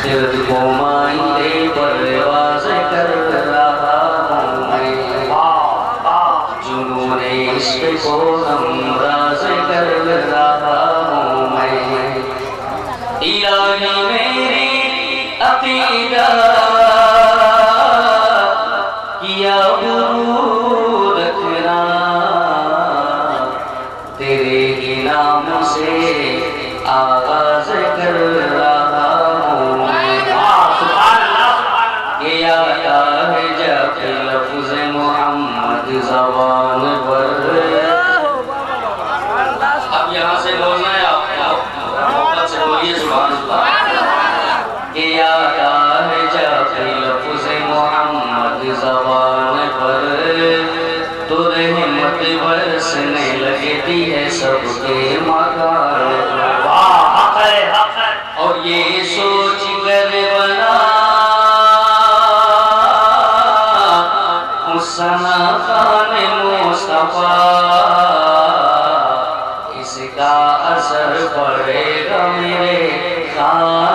فطرت کو مائندے پرواز کر رہا ہوں میں، جنون عشق کو ہمراز کر رہا ہوں میں، الہی میری عقیدہ کیا غرور رکھنا، تیرے ہی نام سے آغاز کر رہا ہوں میں، یہ آتا ہے جب لفظ محمد زبان پر، اب یہاں سے بولنا ہے آپ محبت سے بولیے سبحان اللہ، یہ آتا ہے جب لفظ محمد زبان پر، تو رحمت برسنے لگتی ہے سب کے مکان پر، اور یہ سوچ کر بنا حسنا خان مصطفیٰ، اس کا اثر پڑے گا میرے خان